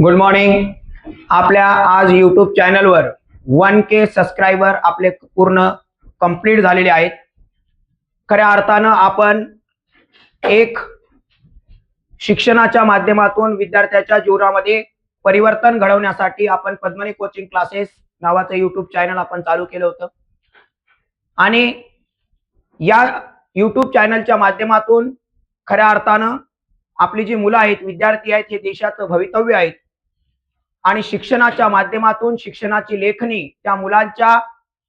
Good morning. आपल्या आज YouTube चॅनलवर 1K सबस्क्रायबर आपले पूर्ण कंप्लीट झालेले आहेत। खऱ्या अर्थानं आपण एक शिक्षणाच्या माध्यमातून विद्यार्थ्याच्या जीवनामध्ये परिवर्तन घडवण्यासाठी आपण पद्मनी कोचिंग क्लासेस नावाचं यूट्यूब चॅनल आपण चालू केलं होतं आणि या यूट्यूब चॅनलच्या माध्यमातून खऱ्या अर्थानं आपली जी मुलं आहेत, विद्यार्थी आहेत, हे देशाचं भवितव्य आहेत आणि शिक्षणाच्या माध्यमातून शिक्षणाची लेखणी त्या मुलांच्या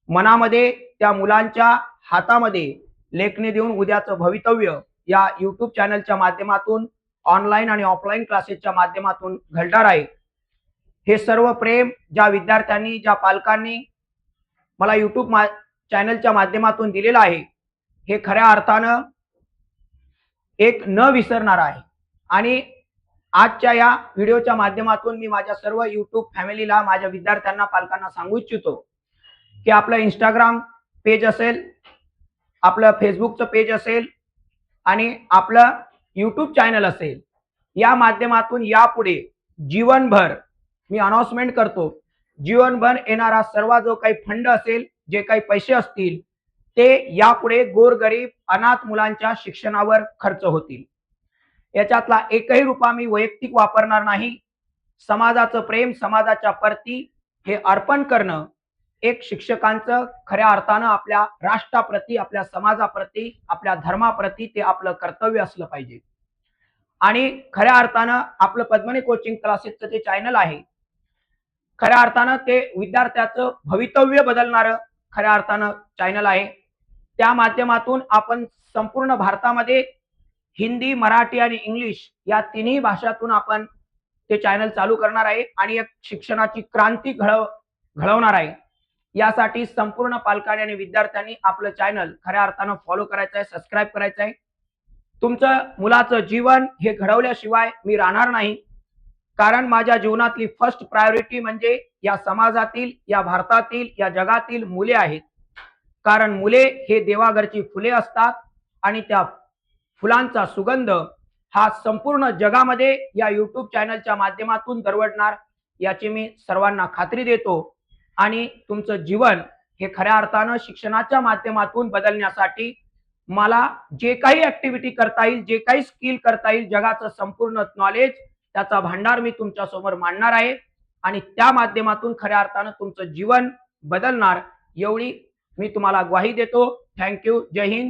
मनामध्ये, त्या मुलांच्या हातामध्ये लेखणी देऊन उद्याचं भवितव्य या यूट्यूब चॅनलच्या माध्यमातून ऑनलाईन आणि ऑफलाईन क्लासेसच्या माध्यमातून घडणार आहे। हे सर्व प्रेम ज्या विद्यार्थ्यांनी, ज्या पालकांनी मला यूट्यूब चॅनलच्या माध्यमातून दिलेलं आहे, हे खऱ्या अर्थानं एक न विसरणार आहे। आणि आजच्या या व्हिडिओच्या माध्यमातून मी माझ्या सर्व यूट्यूब फॅमिलीला, माझ्या विद्यार्थ्यांना, पालकांना सांगू इच्छितो की आपलं इंस्टाग्राम पेज असेल, आपलं फेसबुकचं पेज असेल आणि आपलं यूट्यूब चॅनल असेल, या माध्यमातून यापुढे जीवनभर मी अनाउन्समेंट करतो, जीवनभर येणारा सर्व जो काही फंड असेल, जे काही पैसे असतील, ते यापुढे गोरगरीब अनाथ मुलांच्या शिक्षणावर खर्च होतील। याच्यातला एकही रुपया मी वैयक्तिक वापरणार नाही। समाजाचं प्रेम, समाजाच्या प्रती हे अर्पण करणं एक शिक्षकांचं खऱ्या अर्थानं आपल्या राष्ट्राप्रती, आपल्या समाजाप्रती, आपल्या धर्माप्रती ते आपलं कर्तव्य असलं पाहिजे। आणि खऱ्या अर्थानं आपलं पद्मनी कोचिंग क्लासेसचं जे चॅनल आहे, खऱ्या अर्थानं ते विद्यार्थ्याचं भवितव्य बदलणारं खऱ्या अर्थानं चॅनल आहे। त्या माध्यमातून आपण संपूर्ण भारतामध्ये हिंदी, मराठी आणि इंग्लिश या तिन्ही भाषातून आपण ते चॅनल चालू करणार आहे आणि एक शिक्षणाची क्रांती घडवणार आहे। यासाठी संपूर्ण पालकांनी आणि विद्यार्थ्यांनी आपलं चॅनल खऱ्या अर्थानं फॉलो करायचं आहे, सबस्क्राईब करायचं आहे। तुमचं मुलाचं जीवन हे घडवल्याशिवाय मी राहणार नाही, कारण माझ्या जीवनातली फर्स्ट प्रायोरिटी म्हणजे या समाजातील, या भारतातील, या जगातील मुले आहेत। कारण मुले हे देवाघरची फुले असतात आणि त्या फुलांचा सुगंध हा संपूर्ण जगामध्ये या यूट्यूब चॅनलच्या माध्यमातून दरवळणार, याची मी सर्वांना खात्री देतो। आणि तुमचं जीवन हे खऱ्या अर्थानं शिक्षणाच्या माध्यमातून बदलण्यासाठी मला जे काही ऍक्टिव्हिटी करता येईल, जे काही स्किल करता येईल, जगाचं संपूर्ण नॉलेज त्याचा भांडार मी तुमच्या समोर मांडणार आहे आणि त्या माध्यमातून खऱ्या अर्थानं तुमचं जीवन बदलणार, एवढी मी तुम्हाला ग्वाही देतो। थँक्यू। जय हिंद।